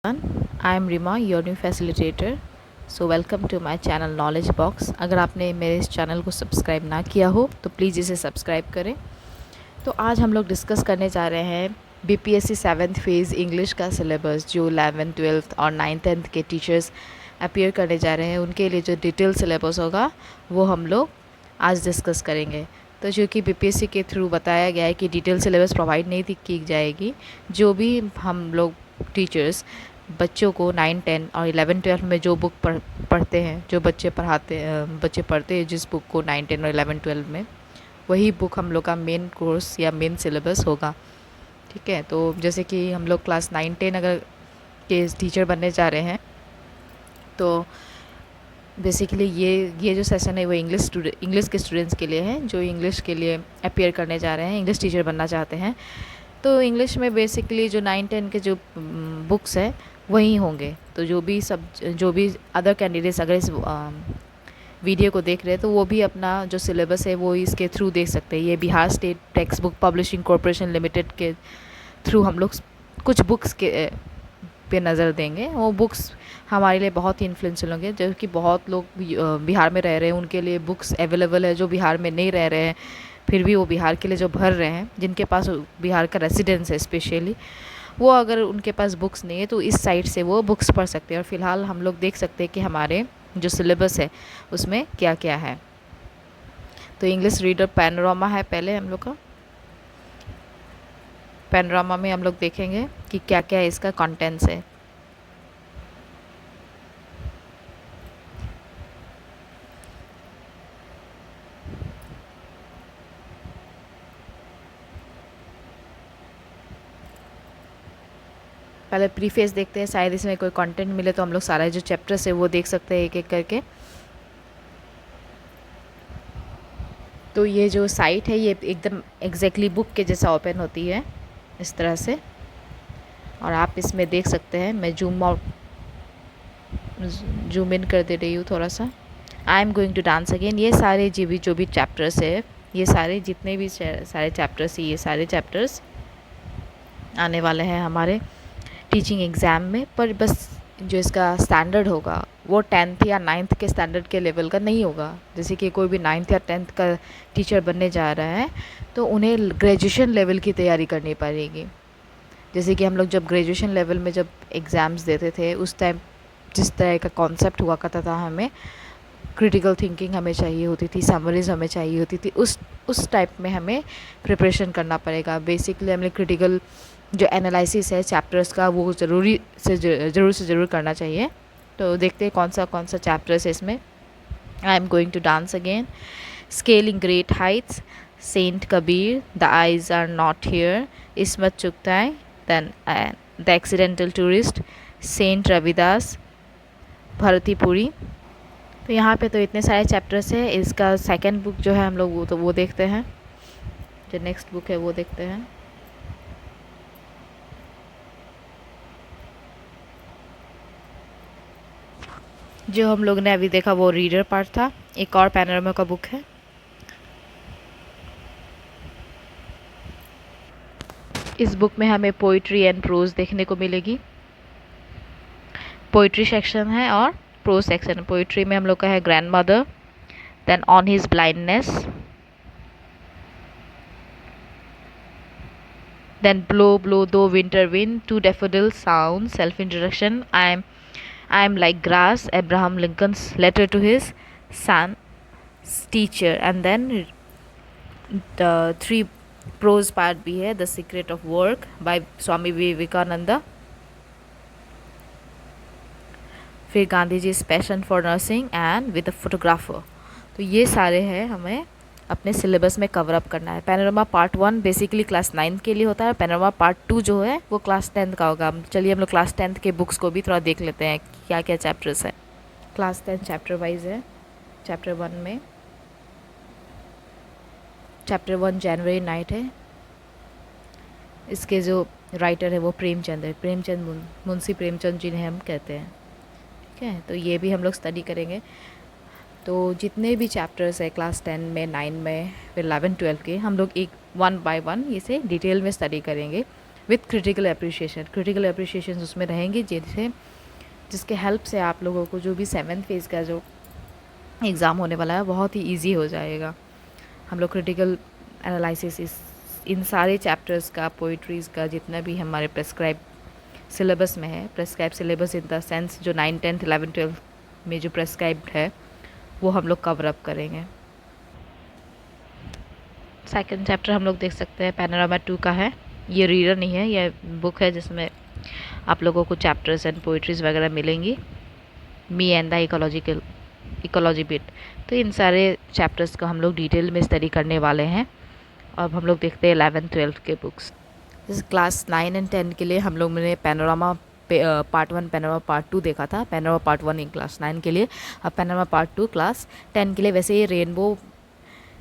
I am Rima, your new facilitator. So welcome to my channel knowledge box. अगर आपने मेरे इस चैनल को सब्सक्राइब ना किया हो तो प्लीज़ इसे सब्सक्राइब करें। तो आज हम लोग डिस्कस करने जा रहे हैं बीपीएससी 7th फेज़ इंग्लिश का सिलेबस, जो 11th 12th और 9th 10th के टीचर्स अपीयर करने जा रहे हैं उनके लिए जो डिटेल सिलेबस होगा वो हम लोग आज डिस्कस करेंगे। तो जो कि बीपीएससी के थ्रू बताया गया है कि डिटेल सिलेबस प्रोवाइड नहीं की जाएगी। जो भी हम लोग टीचर्स बच्चों को 9, 10 और 11, 12 में जो बुक पढ़ते हैं, जो बच्चे पढ़ते हैं जिस बुक को 9, 10 और 11, 12 में, वही बुक हम लोग का मेन कोर्स या मेन सिलेबस होगा। ठीक है, तो जैसे कि हम लोग क्लास 9, 10 अगर के टीचर बनने जा रहे हैं तो बेसिकली ये जो सेशन है वो इंग्लिश के स्टूडेंट्स के लिए है, जो इंग्लिश के लिए अपीयर करने जा रहे हैं, इंग्लिश टीचर बनना चाहते हैं। तो इंग्लिश में बेसिकली जो 9, 10 के जो बुक्स हैं वही होंगे। तो जो भी अदर कैंडिडेट्स अगर इस वीडियो को देख रहे हैं तो वो भी अपना जो सिलेबस है वो इसके थ्रू देख सकते हैं। ये Bihar state text book publishing corporation limited के थ्रू हम लोग कुछ बुक्स के पे नज़र देंगे। वो बुक्स हमारे लिए बहुत ही इन्फ्लुएंशियल होंगे, जो कि बहुत लोग बिहार में रह रहे हैं उनके लिए बुक्स अवेलेबल है, जो बिहार में नहीं रह रहे हैं फिर भी वो बिहार के लिए जो भर रहे हैं, जिनके पास बिहार का रेसिडेंस है स्पेशली, वो अगर उनके पास बुक्स नहीं है तो इस साइट से वो बुक्स पढ़ सकते हैं। और फिलहाल हम लोग देख सकते हैं कि हमारे जो सिलेबस है उसमें क्या क्या है। तो इंग्लिश रीडर पैनोरामा है पहले हम लोग का। पैनोरामा में हम लोग देखेंगे कि क्या क्या इसका कंटेंट्स है। पहले प्रीफेस देखते हैं, शायद इसमें कोई कंटेंट मिले तो हम लोग सारे जो चैप्टर्स है वो देख सकते हैं एक एक करके। तो ये जो साइट है ये एकदम एग्जैक्टली बुक के जैसा ओपन होती है इस तरह से, और आप इसमें देख सकते हैं। मैं जूम इन कर दे रही हूँ थोड़ा सा। I am going to dance again. ये सारे जो भी चैप्टर्स है, ये सारे जितने भी सारे चैप्टर्स है, ये सारे चैप्टर्स आने वाले हैं हमारे टीचिंग एग्ज़ाम में। पर बस जो इसका स्टैंडर्ड होगा वो 10th या 9th के स्टैंडर्ड के लेवल का नहीं होगा। जैसे कि कोई भी 9th या 10th का टीचर बनने जा रहा है तो उन्हें ग्रेजुएशन लेवल की तैयारी करनी पड़ेगी। जैसे कि हम लोग जब ग्रेजुएशन लेवल में जब एग्ज़ाम्स देते थे उस टाइम जिस तरह का कॉन्सेप्ट हुआ करता था, हमें क्रिटिकल थिंकिंग हमें चाहिए होती थी, समरीज हमें चाहिए होती थी, उस टाइप में हमें प्रिपरेशन करना पड़ेगा। बेसिकली हमें क्रिटिकल जो एनालिसिस है चैप्टर्स का वो ज़रूर से ज़रूर करना चाहिए। तो देखते हैं कौन सा चैप्टर्स है इसमें। I am going to dance again, scaling great heights, saint Kabir, the eyes are not here, Ismat Chughtai, then the accidental tourist, saint Ravidas, Bharatipuri. तो यहाँ पे तो इतने सारे चैप्टर्स है। इसका सेकंड बुक जो है हम लोग वो देखते हैं। जो नेक्स्ट बुक है वो देखते हैं। जो हम लोग ने अभी देखा वो रीडर पार्ट था। एक और पैनोरामा का बुक है। इस बुक में हमें पोइट्री एंड प्रोज देखने को मिलेगी। पोइट्री सेक्शन है और प्रोज सेक्शन। पोइट्री में हम लोग का है grand mother, then on his blindness, then blow blow thou winter wind, to daffodil sound, self introduction, I am like grass, Abraham Lincoln's letter to his son, teacher, and then the 3 prose part भी है, The Secret of Work by Swami Vivekananda, फिर Gandhi ji passion for nursing and with a photographer. तो ये सारे हैं हमें अपने syllabus में कवर अप करना है। पैनोरामा पार्ट 1 बेसिकली क्लास 9 के लिए होता है। पैनोरामा पार्ट 2 जो है वो क्लास 10 का होगा। चलिए हम लोग क्लास 10 के बुक्स को भी थोड़ा देख लेते हैं क्या क्या चैप्टर्स है। क्लास 10 चैप्टर वाइज है। चैप्टर 1 में चैप्टर 1 जनवरी नाइट है। इसके जो राइटर है वो प्रेमचंद है। प्रेमचंद मुंशी प्रेमचंद जिन्हें हम कहते हैं। ठीक है, तो ये भी हम लोग स्टडी करेंगे। तो जितने भी चैप्टर्स है क्लास 10 में, 9 में, फिर 11, 12 के, हम लोग एक 1 बाय 1 इसे डिटेल में स्टडी करेंगे। विथ क्रिटिकल अप्रिशिएशन उसमें रहेंगे, जिसके हेल्प से आप लोगों को जो भी 7th फेज़ का जो एग्ज़ाम होने वाला है बहुत ही ईजी हो जाएगा। हम लोग क्रिटिकल एनालिसिस इन सारे चैप्टर्स का, पोइट्रीज़ का, जितना भी हमारे प्रेस्क्राइब सिलेबस में है, prescribe syllabus in the sense जो 9, 10th, 11, 12 में जो प्रेस्क्राइब्ड है वो हम लोग कवर अप करेंगे। सेकंड चैप्टर हम लोग देख सकते हैं पैनोरामा 2 का है। ये रीडर नहीं है, ये बुक है जिसमें आप लोगों को चैप्टर्स एंड पोइट्रीज़ वगैरह मिलेंगी। Me and the ecology bit. तो इन सारे चैप्टर्स को हम लोग डिटेल में स्टडी करने वाले हैं। अब हम लोग देखते हैं 11, 12 के बुक्स। जैसे क्लास 9 एंड 10 के लिए हम लोग ने पैनोरामा पार्ट 1, पैनोरामा पार्ट 2 देखा था। पैनोरामा पार्ट 1 इन क्लास 9 के लिए, अब पैनोरामा पार्ट 2 क्लास 10 के लिए। वैसे ये रेनबो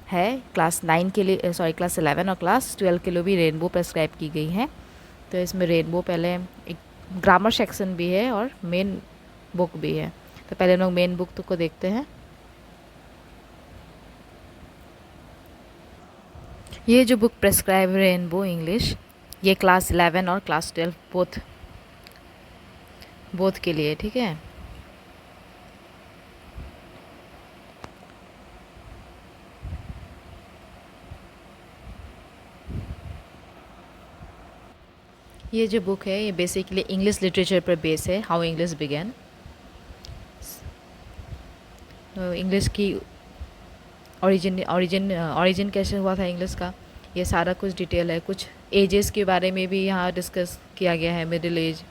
है क्लास 9 के लिए, क्लास 11 और क्लास 12 के लिए भी रेनबो प्रेस्क्राइब की गई है। तो इसमें रेनबो पहले एक ग्रामर सेक्शन भी है और मेन बुक भी है। तो पहले लोग मेन बुक को देखते हैं। ये जो बुक प्रेस्क्राइब रेनबो इंग्लिश, ये क्लास 11 और क्लास 12 बोथ के लिए, ठीक है। ये जो बुक है ये बेसिकली इंग्लिश लिटरेचर पर बेस है, हाउ इंग्लिश बिगेन। इंग्लिश की ओरिजिन कैसे हुआ था इंग्लिश का, ये सारा कुछ डिटेल है। कुछ एजेस के बारे में भी यहाँ डिस्कस किया गया है, मिडिल एज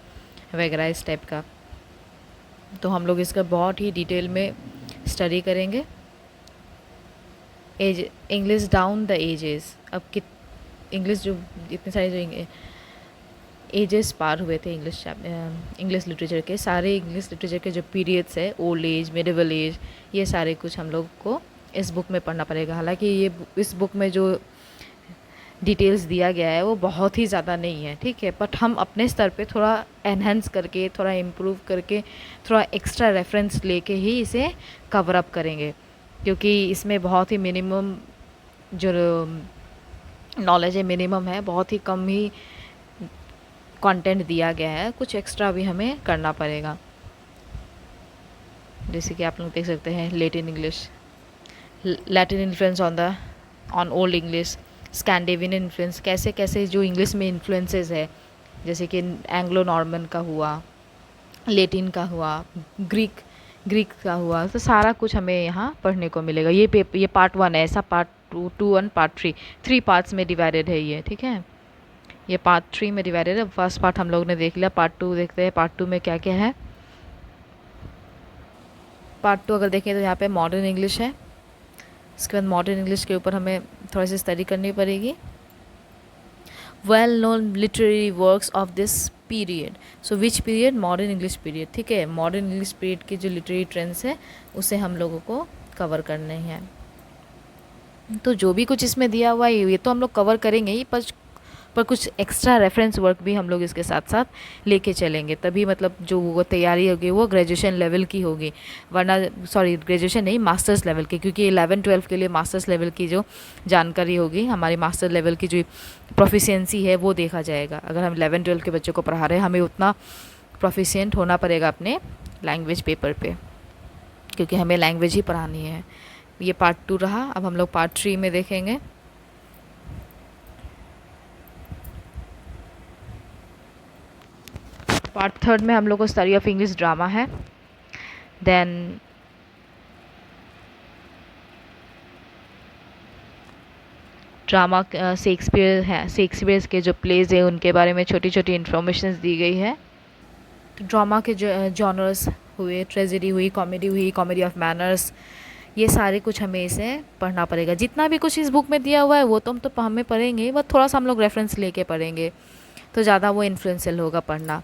वगैरह इस टाइप का। तो हम लोग इसका बहुत ही डिटेल में स्टडी करेंगे। English down the ages. अब इंग्लिश जो इतने सारे जो एजेस पार हुए थे इंग्लिश लिटरेचर के, सारे इंग्लिश लिटरेचर के जो पीरियड्स है, ओल्ड एज, मिडिवल एज, ये सारे कुछ हम लोग को इस बुक में पढ़ना पड़ेगा। हालांकि ये इस बुक में जो डिटेल्स दिया गया है वो बहुत ही ज़्यादा नहीं है, ठीक है, बट हम अपने स्तर पे थोड़ा एनहेंस करके, थोड़ा इम्प्रूव करके, थोड़ा एक्स्ट्रा रेफरेंस लेके ही इसे कवर अप करेंगे, क्योंकि इसमें बहुत ही मिनिमम जो नॉलेज है, मिनिमम है, बहुत ही कम ही कंटेंट दिया गया है। कुछ एक्स्ट्रा भी हमें करना पड़ेगा। जैसे कि आप लोग देख सकते हैं Latin influence on old English, Scandinavian influence, कैसे कैसे जो इंग्लिश में इन्फ्लुएंसेस है, जैसे कि एंग्लो नॉर्मन का हुआ, लैटिन का हुआ, ग्रीक का हुआ, तो सारा कुछ हमें यहाँ पढ़ने को मिलेगा। ये पार्ट 1 है, ऐसा पार्ट 2 1 पार्ट 3 पार्ट्स में डिवाइडेड है ये, ठीक है। ये पार्ट 3 में डिवाइडेड है। फर्स्ट पार्ट हम लोग ने देख लिया, पार्ट 2 देखते हैं पार्ट 2 में क्या क्या है। पार्ट 2 अगर देखें तो यहाँ पे मॉडर्न इंग्लिश है। इसके बाद मॉडर्न इंग्लिश के ऊपर हमें थोड़ी सी स्टडी करनी पड़ेगी। Well known literary works of this period. So which period? Modern English period, ठीक है। मॉडर्न इंग्लिश पीरियड के जो लिटरेरी ट्रेंड्स है उसे हम लोगों को कवर करने हैं। तो जो भी कुछ इसमें दिया हुआ है ये तो हम लोग कवर करेंगे ही, पर कुछ एक्स्ट्रा रेफरेंस वर्क भी हम लोग इसके साथ साथ लेके चलेंगे, तभी मतलब जो वो तैयारी होगी वो ग्रेजुएशन लेवल की होगी, वरना ग्रेजुएशन नहीं, मास्टर्स लेवल की, क्योंकि 11, 12 के लिए मास्टर्स लेवल की जो जानकारी होगी, हमारी मास्टर लेवल की जो प्रोफिशिएंसी है वो देखा जाएगा। अगर हम 11, 12 के बच्चों को पढ़ा रहे हैं, हमें उतना प्रोफिशिएंट होना पड़ेगा अपने लैंग्वेज पेपर पे, क्योंकि हमें लैंग्वेज ही पढ़ानी है। ये पार्ट 2 रहा। अब हम लोग पार्ट 3 में देखेंगे। पार्ट 3 में हम लोग को स्टडी ऑफ इंग्लिश ड्रामा है। देन ड्रामा शेक्सपियर के जो प्लेज है उनके बारे में छोटी छोटी इन्फॉर्मेशन दी गई है। ड्रामा के जो जॉनर्स हुए, ट्रेजेडी हुई, कॉमेडी ऑफ मैनर्स, ये सारे कुछ हमें इसे पढ़ना पड़ेगा। जितना भी कुछ इस बुक में दिया हुआ है वो तो हमें पढ़ेंगे, बस थोड़ा सा हम लोग रेफरेंस लेके पढ़ेंगे तो ज़्यादा वो इन्फ्लुएंशियल होगा पढ़ना,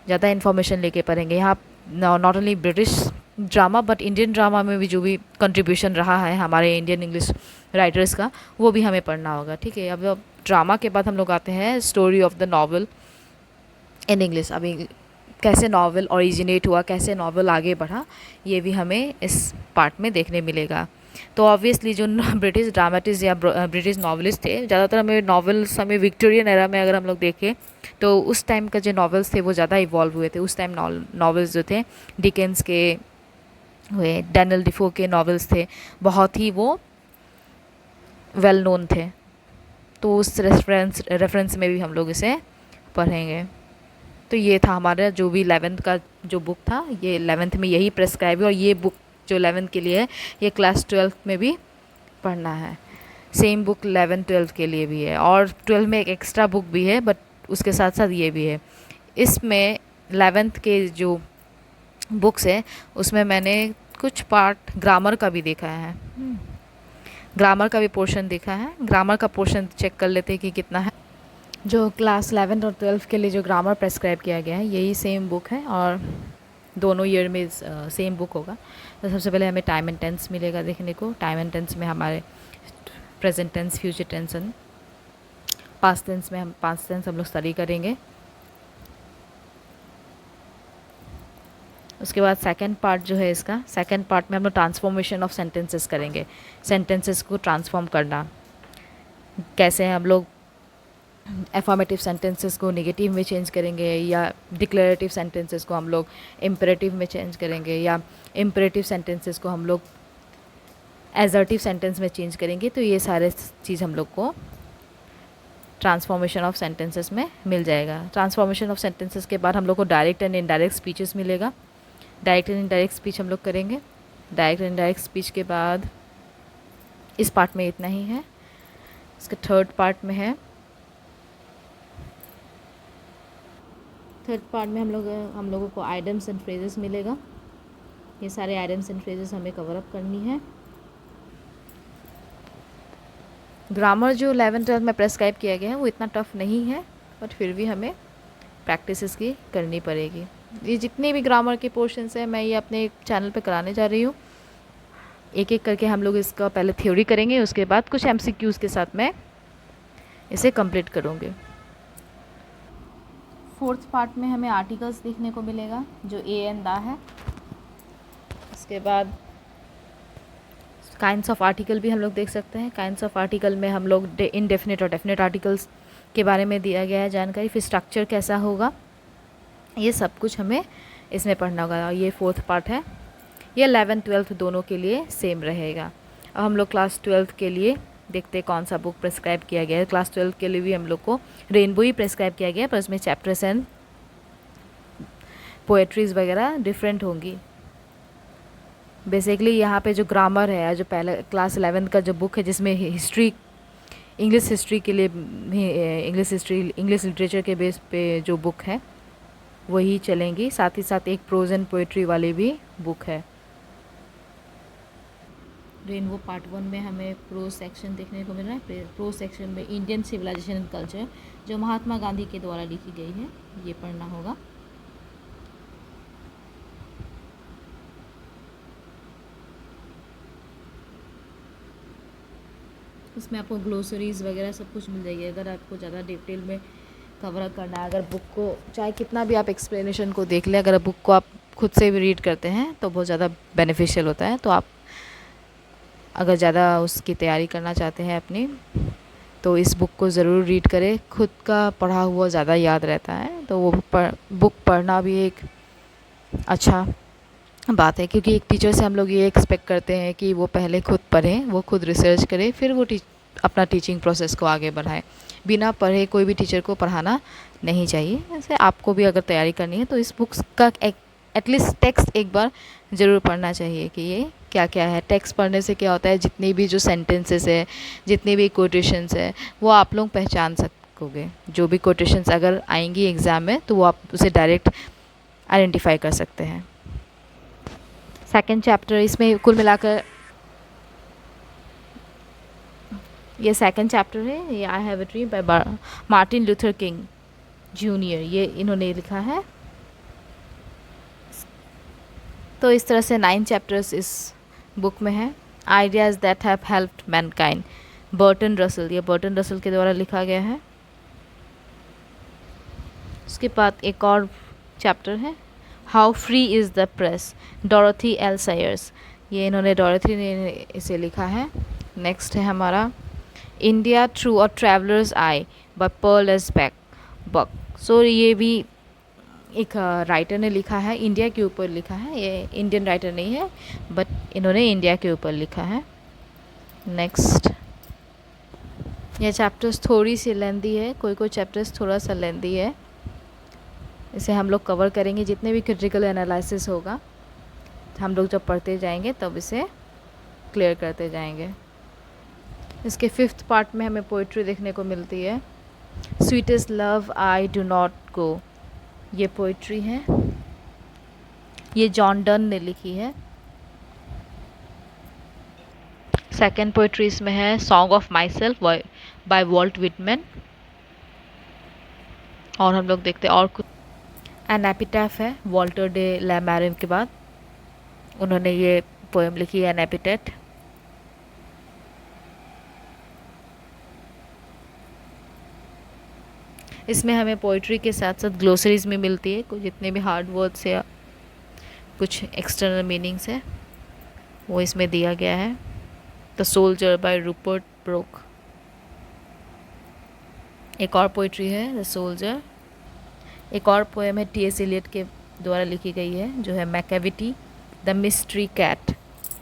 ज़्यादा इन्फॉर्मेशन लेके पढ़ेंगे। यहाँ not only British drama but Indian drama में भी जो भी कंट्रीब्यूशन रहा है हमारे इंडियन इंग्लिश राइटर्स का, वो भी हमें पढ़ना होगा, ठीक है। अब ड्रामा के बाद हम लोग आते हैं story of the novel in English. अभी कैसे नॉवल ओरिजिनेट हुआ, कैसे नॉवल आगे बढ़ा, ये भी हमें इस पार्ट में देखने मिलेगा। तो ऑब्वियसली जो ब्रिटिश ड्रामेटिस्ट या ब्रिटिश नॉवलिस्ट थे, ज़्यादातर हमें नॉवेल्स, हमें विक्टोरियन एरा में अगर हम लोग देखें तो उस टाइम का जो नॉवेल्स थे वो ज़्यादा इवॉल्व हुए थे। उस टाइम नॉवेल्स जो थे डिकेंस के हुए, डैनियल डिफो के नॉवेल्स थे, बहुत ही वो वेल नोन थे। तो उस रेफरेंस में भी हम लोग इसे पढ़ेंगे। तो ये था हमारा जो भी 11th का जो बुक था, ये 11th में यही प्रेस्क्राइब है, और ये बुक जो 11th के लिए है ये क्लास 12th में भी पढ़ना है। सेम बुक 11th-12th के लिए भी है, और 12 में एक एक्स्ट्रा बुक भी है, बट उसके साथ साथ ये भी है। इसमें 11th के जो बुक्स है उसमें मैंने कुछ पार्ट ग्रामर का भी देखा है, ग्रामर का भी पोर्शन देखा है। ग्रामर का पोर्शन चेक कर लेते हैं कि कितना है। जो क्लास 11 और 12 के लिए जो ग्रामर प्रेस्क्राइब किया गया है यही सेम बुक है, और दोनों ईयर में सेम बुक होगा। तो सबसे पहले हमें टाइम एंड टेंस मिलेगा देखने को। टाइम एंड टेंस में हमारे present tense, future tense and past tense में हम पास्ट टेंस हम लोग स्टडी करेंगे। उसके बाद सेकंड पार्ट जो है इसका, सेकंड पार्ट में हम लोग ट्रांसफॉर्मेशन ऑफ सेंटेंसेस करेंगे। सेंटेंसेस को ट्रांसफॉर्म करना, कैसे हम लोग एफर्मेटिव सेंटेंसेस को नेगेटिव में चेंज करेंगे, या डिक्लेरेटिव सेंटेंसेस को हम लोग इम्परेटिव में चेंज करेंगे, या इम्परेटिव सेंटेंसेस को हम लोग एजर्टिव सेंटेंस में चेंज करेंगे। तो ये सारे चीज़ हम लोग को ट्रांसफॉर्मेशन ऑफ सेंटेंसेस में मिल जाएगा। ट्रांसफॉर्मेशन ऑफ सेंटेंसेस के बाद हम लोग को डायरेक्ट एंड इनडायरेक्ट स्पीचेस मिलेगा। डायरेक्ट एंड इनडायरेक्ट स्पीच हम लोग करेंगे। डायरेक्ट एंड इनडायरेक्ट स्पीच के बाद इस पार्ट में इतना ही है। इसके थर्ड पार्ट में है, थर्ड पार्ट में हम लोगों को आइडम्स एंड फ्रेजेस मिलेगा। ये सारे आइडम्स एंड फ्रेजेस हमें कवर अप करनी है। ग्रामर जो 11th-12th में प्रेस्क्राइब किया गया है वो इतना टफ नहीं है, बट फिर भी हमें प्रैक्टिस इसकी करनी पड़ेगी। ये जितने भी ग्रामर के पोर्शंस हैं मैं ये अपने चैनल पे कराने जा रही हूँ। एक एक करके हम लोग इसका पहले थ्योरी करेंगे, उसके बाद कुछ MCQs के साथ मैं इसे कंप्लीट करूँगी। फोर्थ पार्ट में हमें आर्टिकल्स देखने को मिलेगा जो ए एंड दा है। उसके बाद काइंड्स ऑफ आर्टिकल भी हम लोग देख सकते हैं। काइंड्स ऑफ आर्टिकल में हम लोग इनडेफिनिट और डेफिनिट आर्टिकल्स के बारे में दिया गया है जानकारी, फिर स्ट्रक्चर कैसा होगा, ये सब कुछ हमें इसमें पढ़ना होगा। ये फोर्थ पार्ट है। ये 11th-12th दोनों के लिए सेम रहेगा। अब हम लोग क्लास 12th के लिए देखते हैं कौन सा बुक प्रेस्क्राइब किया गया है। क्लास 12th के लिए भी हम लोग को रेनबो ही प्रेस्क्राइब किया गया है, पर उसमें चैप्टर्स एंड पोएट्रीज़ वगैरह डिफरेंट होंगी। बेसिकली यहाँ पे जो ग्रामर है, जो पहले क्लास 11th का जो बुक है जिसमें हिस्ट्री, इंग्लिश हिस्ट्री के लिए इंग्लिश लिटरेचर के बेस पे जो बुक है वही चलेंगी। साथ ही साथ एक प्रोज एंड पोएट्री वाली भी बुक है। रेनबो पार्ट 1 में हमें प्रोज सेक्शन देखने को मिल रहा है। प्रोज सेक्शन में इंडियन सिविलाइजेशन एंड कल्चर जो महात्मा गांधी के द्वारा लिखी गई है ये पढ़ना होगा। इसमें आपको ग्लोसरीज वगैरह सब कुछ मिल जाएगी अगर आपको ज़्यादा डिटेल में कवर करना है। अगर बुक को चाहे कितना भी आप एक्सप्लेनेशन को देख लें, अगर बुक को आप खुद से भी रीड करते हैं तो बहुत ज़्यादा बेनिफिशियल होता है। तो आप अगर ज़्यादा उसकी तैयारी करना चाहते हैं अपनी, तो इस बुक को ज़रूर रीड करें। खुद का पढ़ा हुआ ज़्यादा याद रहता है, तो वो बुक पढ़ना भी एक अच्छा बात है, क्योंकि एक टीचर से हम लोग ये एक्सपेक्ट करते हैं कि वो पहले खुद पढ़ें, वो खुद रिसर्च करें, फिर वो अपना टीचिंग प्रोसेस को आगे बढ़ाए। बिना पढ़े कोई भी टीचर को पढ़ाना नहीं चाहिए। ऐसे आपको भी अगर तैयारी करनी है तो इस बुक्स का एटलीस्ट टेक्स्ट एक बार ज़रूर पढ़ना चाहिए कि ये क्या क्या है। टेक्स्ट पढ़ने से क्या होता है, जितनी भी जो सेंटेंसेस है, जितनी भी कोटेशंस है, वो आप लोग पहचान सकोगे। जो भी कोटेशंस अगर आएंगी एग्ज़ाम में तो वो आप उसे डायरेक्ट आइडेंटिफाई कर सकते हैं। सेकेंड चैप्टर, इसमें कुल मिलाकर ये सेकंड चैप्टर है। ये I have a dream by Martin Luther King junior, ये इन्होंने लिखा है। तो इस तरह से 9 चैप्टर्स इस बुक में है। Ideas that have helped Mankind, Burton Russell, ये बर्टन रसल के द्वारा लिखा गया है। उसके बाद एक और चैप्टर है, how free is the press, Dorothy L सायर्स। ये इन्होंने डॉरेथी ने इसे लिखा है। नेक्स्ट है हमारा India through a traveller's eye by Pearl S Buck. So ये भी एक राइटर ने लिखा है, इंडिया के ऊपर लिखा है। ये इंडियन राइटर नहीं है बट इन्होंने इंडिया के ऊपर लिखा है। नेक्स्ट, ये चैप्टर्स थोड़ी सी लेंदी है, कोई चैप्टर्स थोड़ा सा लेंदी है। इसे हम लोग कवर करेंगे, जितने भी क्रिटिकल एनालिसिस होगा हम लोग जब पढ़ते जाएंगे तब इसे क्लियर करते जाएंगे। इसके 5th पार्ट में हमें पोइट्री देखने को मिलती है। Sweetest love I do not go, ये पोइट्री है, ये जॉन डन ने लिखी है। सेकेंड पोइट्री इसमें है song of my self bye Walt Whitman. और हम लोग देखते हैं और कुछ। एन एपिटैफ है, वॉल्टर डे ला मैरिन के बाद उन्होंने ये पोएम लिखी है, एन एपिटैफ। इसमें हमें पोइट्री के साथ साथ ग्लोसरीज में मिलती है, कुछ जितने भी हार्ड वर्ड्स या कुछ एक्सटर्नल मीनिंग्स है वो इसमें दिया गया है। The soldier by Rupert Brooke, एक और पोइट्री है द सोल्जर। एक और पोएम है टी एस एलियट के द्वारा लिखी गई है जो है मैकेविटी द मिस्ट्री कैट,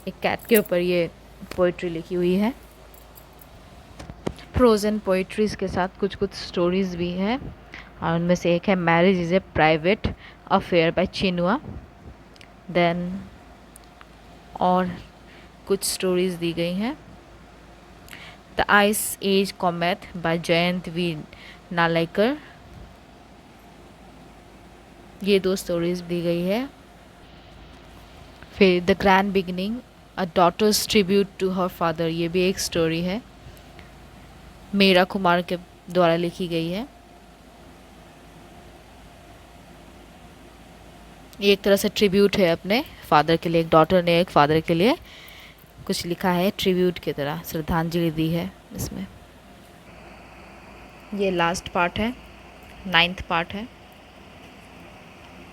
एक कैट के ऊपर ये पोइट्री लिखी हुई है। प्रोज एंड पोइट्रीज़ के साथ कुछ स्टोरीज़ भी हैं और उनमें से एक है marriage is a private affair by Chinua. Then और कुछ स्टोरीज़ दी गई हैं। The ice age comet by Jayant V Narlikar, ये 2 स्टोरीज़ दी गई है। फिर the grand beginning a daughter's tribute to her father, ये भी एक स्टोरी है, मीरा कुमार के द्वारा लिखी गई है। ये एक तरह से ट्रिब्यूट है अपने फादर के लिए, एक डॉटर ने एक फादर के लिए कुछ लिखा है, ट्रिब्यूट की तरह श्रद्धांजलि दी है इसमें। ये लास्ट पार्ट है, 9th पार्ट है।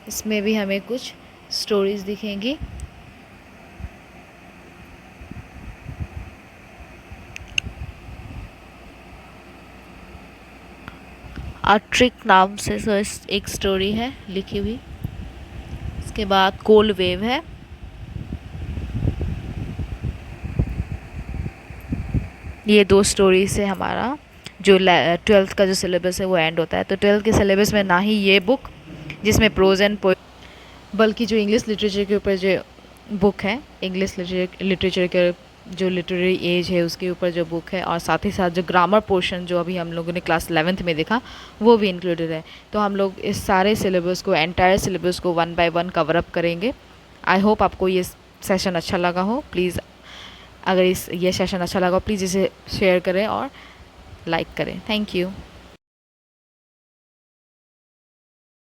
इसमें भी हमें कुछ स्टोरीज दिखेंगी। ट्रिक नाम से एक स्टोरी है लिखी हुई। इसके बाद कोल्ड वेव है। ये 2 स्टोरी से हमारा जो 12th का जो सिलेबस है वो एंड होता है। तो 12th के सिलेबस में ना ही ये बुक जिसमें प्रोज एंड बल्कि जो इंग्लिश लिटरेचर के ऊपर जो बुक है, इंग्लिश लिटरेचर के जो लिटरेरी एज है उसके ऊपर जो बुक है, और साथ ही साथ जो ग्रामर पोर्शन जो अभी हम लोगों ने क्लास 11th में देखा वो भी इंक्लूडेड है। तो हम लोग इस सारे सिलेबस को, एंटायर सिलेबस को 1 बाय 1 कवर अप करेंगे। आई होप आपको ये सेशन अच्छा लगा हो। प्लीज़ अगर ये सेशन अच्छा लगा हो प्लीज़ इसे शेयर करें और लाइक करें। Thank you.